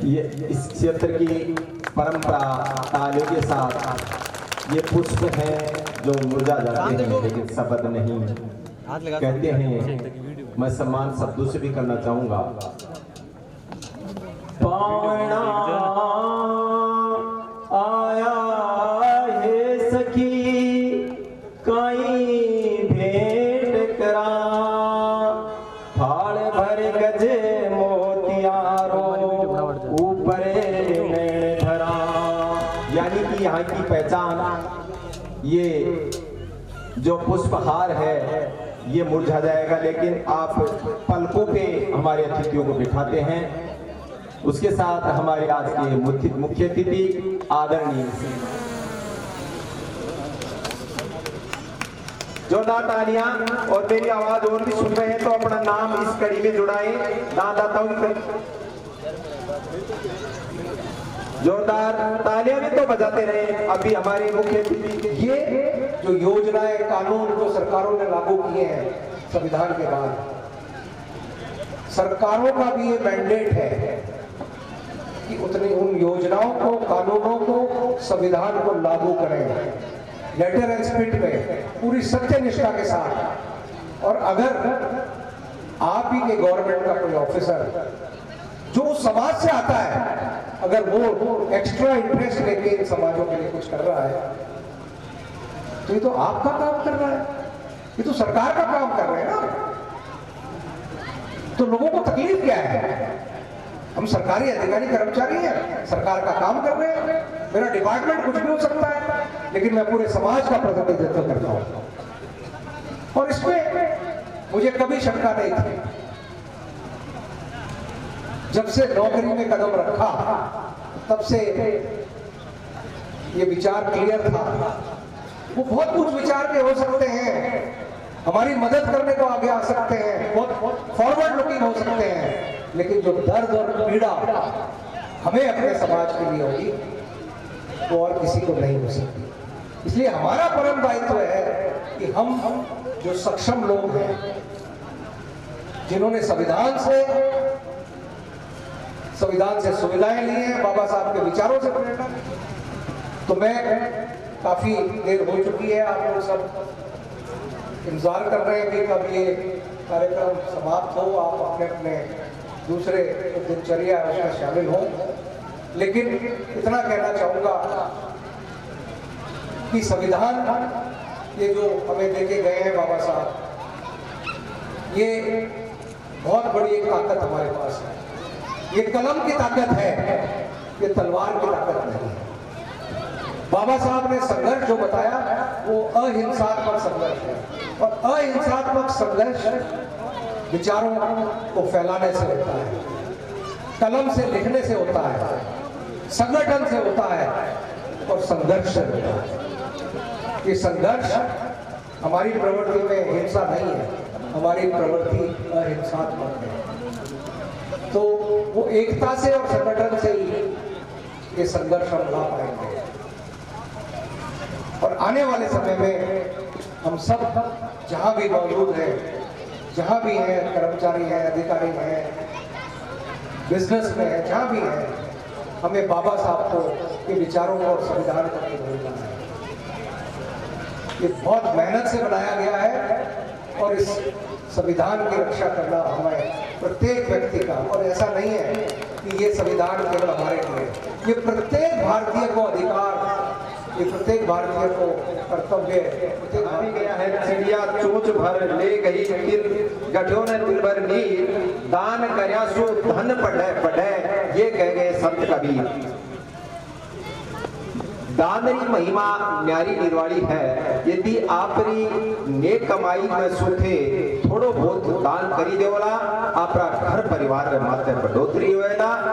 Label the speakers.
Speaker 1: ये इस क्षेत्र की परंपरा तालियों के साथ ये पुष्प है जो मुरझा जाते हैं लेकिन शब्द नहीं कहते हैं। मैं सम्मान शब्दों से भी करना चाहूंगा। पावना आया है सखी कई भेंट करा फाड़ भर गजे मोतियारो ऊपर धरा। यानी कि यहाँ की पहचान ये जो पुष्पहार है ये मुरझा जाएगा लेकिन आप पलकों पे हमारे अतिथियों को बिठाते हैं। उसके साथ हमारे आज के मुख्य अतिथि आदरणीय जोरदार तालियां और मेरी आवाज और भी सुन रहे हैं तो अपना नाम इस कड़ी में जुड़ाएं। दादाताओं की जोरदार तालियां भी तो बजाते रहे। अभी हमारे मुख्य अतिथि ये जो योजनाएं कानून जो सरकारों ने लागू किए हैं संविधान के बाद, सरकारों का भी ये मैंडेट है कि उतनी उन योजनाओं को कानूनों को संविधान को लागू करें लेटर एंड स्पिरिट में पूरी सत्यनिष्ठा के साथ। और अगर आप ही के गवर्नमेंट का कोई ऑफिसर जो समाज से आता है अगर वो एक्स्ट्रा इंटरेस्ट लेके इन समाजों के लिए कुछ कर रहा है तो ये तो आपका काम कर रहा है, ये तो सरकार का काम कर रहे हैं ना। तो लोगों को तकलीफ क्या है? हम सरकारी अधिकारी कर्मचारी हैं, सरकार का काम कर रहे हैं। मेरा डिपार्टमेंट कुछ भी हो सकता है लेकिन मैं पूरे समाज का प्रतिनिधित्व करता हूं और इसमें मुझे कभी शंका नहीं थी। जब से नौकरी में कदम रखा तब से ये विचार क्लियर था। वो बहुत कुछ विचार के हो सकते हैं, हमारी मदद करने को आगे आ सकते हैं, बहुत फॉरवर्ड लुकिंग हो सकते हैं, लेकिन जो दर्द और पीड़ा हमें अपने समाज के लिए होगी वो और किसी को नहीं हो सकती। इसलिए हमारा परम दायित्व है कि हम जो सक्षम लोग हैं जिन्होंने संविधान से सुविधाएं ली हैं, बाबा साहब के विचारों से प्रेरणा, तो मैं काफी देर हो चुकी है, आप लोग सब इंतजार कर रहे हैं कि कब ये कार्यक्रम समाप्त हो, आप अपने अपने दूसरे दिनचर्या उसमें शामिल हो। लेकिन इतना कहना चाहूंगा कि संविधान ये जो हमें देके गए हैं बाबा साहब, ये बहुत बड़ी एक ताकत हमारे पास है। ये कलम की ताकत है, ये तलवार की ताकत नहीं है। बाबा साहब ने संघर्ष जो बताया वो अहिंसात्मक संघर्ष है और अहिंसात्मक संघर्ष विचारों को फैलाने से होता है, कलम से लिखने से होता है, संगठन से होता है और संघर्ष से होता है। ये संघर्ष हमारी प्रवृत्ति में हिंसा नहीं है, हमारी प्रवृत्ति अहिंसात्मक है। तो वो एकता से और संगठन से ही ये संघर्ष हम ला पाएंगे और आने वाले समय में हम सब जहां भी मौजूद हैं, जहां भी हैं, कर्मचारी हैं, अधिकारी हैं, बिजनेस में हैं, जहां भी हैं, हमें बाबा साहब को के विचारों को और संविधान को नहीं भूलना है। ये बहुत मेहनत से बनाया गया है और इस संविधान की रक्षा करना हमें प्रत्येक व्यक्ति का, और ऐसा नहीं है कि ये संविधान केवल हमारे लिए, ये प्रत्येक भारतीय को अधिकार, ये प्रत्येक भारतीय को कर्तव्य है। गया है चिड़िया चोंच भर ले गई तिर गढ़ो ने दिल भर नीर दान करया सो धन पढ़े पढ़े ये कह गए संत कबीर। दानरी महिमा न्यारी निर्वाणी है, यदि आपरी नेक कमाई में सुखे थोड़ो बहुत दान करी देवला आपरा घर परिवार में मात्र बढ़ोतरी होएला।